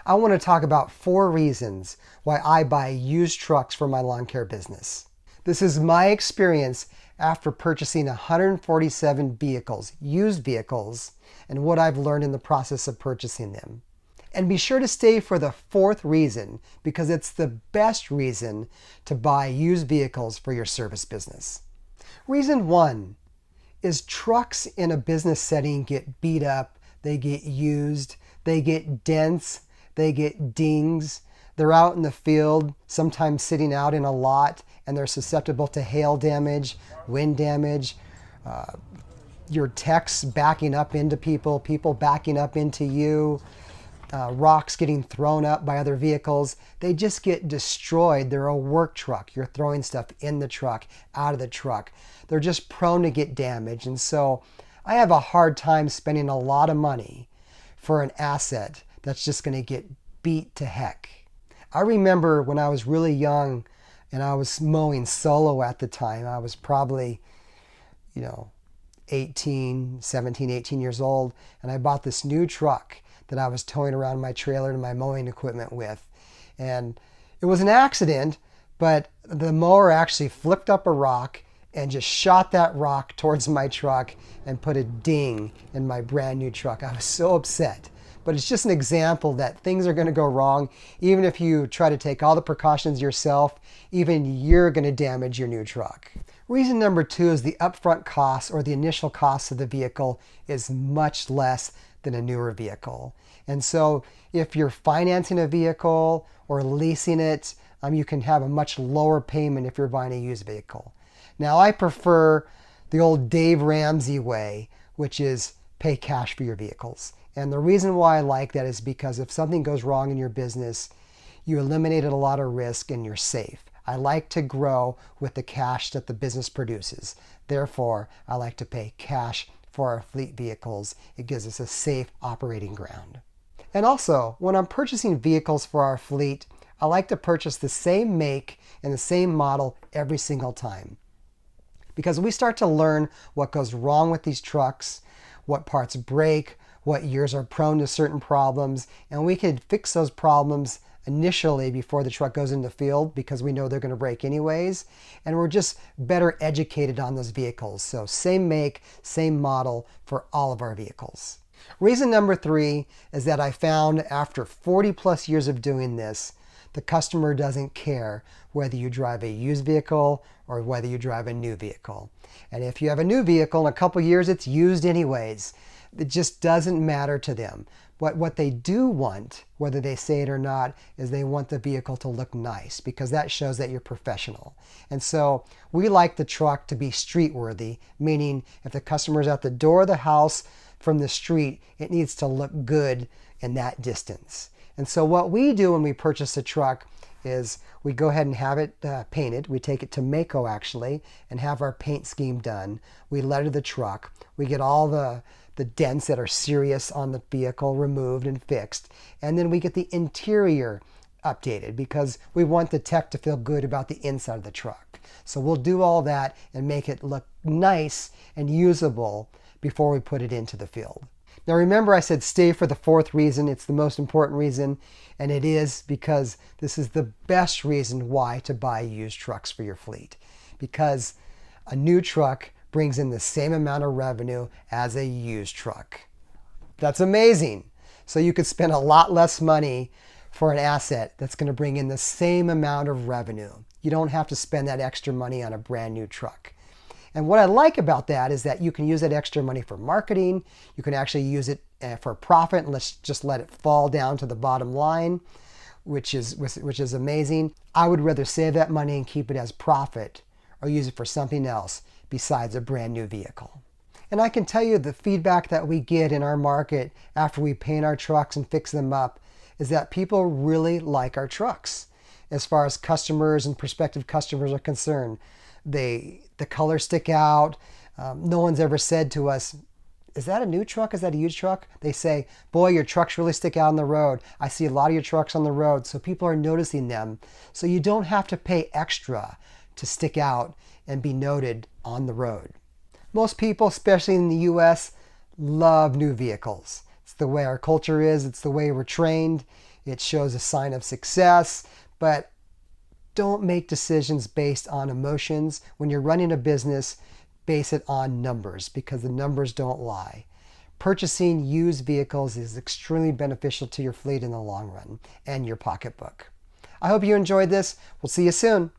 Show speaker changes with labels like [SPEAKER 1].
[SPEAKER 1] I want to talk about 4 reasons why I buy used trucks for my lawn care business. This is my experience after purchasing 147 vehicles, used vehicles, and what I've learned in the process of purchasing them. And be sure to stay for the 4th reason, because it's the best reason to buy used vehicles for your service business. Reason 1 is trucks in a business setting get beat up, they get used, they get dents, they get dings. They're out in the field, sometimes sitting out in a lot, and they're susceptible to hail damage, wind damage, your techs backing up into people, people backing up into you, rocks getting thrown up by other vehicles. They just get destroyed. They're a work truck. You're throwing stuff in the truck, out of the truck. They're just prone to get damaged. And so I have a hard time spending a lot of money for an asset that's just going to get beat to heck. I remember when I was really young and I was mowing solo at the time. I was probably, 17, 18 years old, and I bought this new truck that I was towing around my trailer and my mowing equipment with. And it was an accident, but the mower actually flipped up a rock and just shot that rock towards my truck and put a ding in my brand new truck. I was so upset. But it's just an example that things are going to go wrong. Even if you try to take all the precautions yourself, even you're going to damage your new truck. Reason number 2 is the upfront cost, or the initial cost of the vehicle, is much less than a newer vehicle. And so if you're financing a vehicle or leasing it, you can have a much lower payment if you're buying a used vehicle. Now, I prefer the old Dave Ramsey way, which is pay cash for your vehicles. And the reason why I like that is because if something goes wrong in your business, you eliminated a lot of risk and you're safe. I like to grow with the cash that the business produces. Therefore, I like to pay cash for our fleet vehicles. It gives us a safe operating ground. And also, when I'm purchasing vehicles for our fleet, I like to purchase the same make and the same model every single time. Because we start to learn what goes wrong with these trucks, what parts break, what years are prone to certain problems, and we can fix those problems initially before the truck goes in the field because we know they're going to break anyways, and we're just better educated on those vehicles. So same make, same model for all of our vehicles. Reason number 3 is that I found after 40 plus years of doing this, the customer doesn't care whether you drive a used vehicle or whether you drive a new vehicle. And if you have a new vehicle, in a couple years it's used anyways. It just doesn't matter to them. What they do want, whether they say it or not, is they want the vehicle to look nice, because that shows that you're professional. And so we like the truck to be street worthy, meaning if the customer's at the door of the house from the street, it needs to look good in that distance. And so what we do when we purchase a truck is we go ahead and have it painted. We take it to Mako actually and have our paint scheme done. We letter the truck. We get all the dents that are serious on the vehicle removed and fixed. And then we get the interior updated because we want the tech to feel good about the inside of the truck. So we'll do all that and make it look nice and usable before we put it into the field. Now remember, I said stay for the 4th reason. It's the most important reason, and it is because this is the best reason why to buy used trucks for your fleet. Because a new truck brings in the same amount of revenue as a used truck. That's amazing. So you could spend a lot less money for an asset that's going to bring in the same amount of revenue. You don't have to spend that extra money on a brand new truck. And what I like about that is that you can use that extra money for marketing. You can actually use it for profit, and let's just let it fall down to the bottom line, which is amazing. I would rather save that money and keep it as profit or use it for something else besides a brand new vehicle. And I can tell you the feedback that we get in our market after we paint our trucks and fix them up is that people really like our trucks. As far as customers and prospective customers are concerned, the colors stick out. No one's ever said to us, is that a new truck? Is that a used truck? They say, boy, your trucks really stick out on the road. I see a lot of your trucks on the road, so people are noticing them. So you don't have to pay extra to stick out and be noted on the road. Most people, especially in the US, love new vehicles. It's the way our culture is. It's the way we're trained. It shows a sign of success, but don't make decisions based on emotions. When you're running a business, base it on numbers, because the numbers don't lie. Purchasing used vehicles is extremely beneficial to your fleet in the long run and your pocketbook. I hope you enjoyed this. We'll see you soon.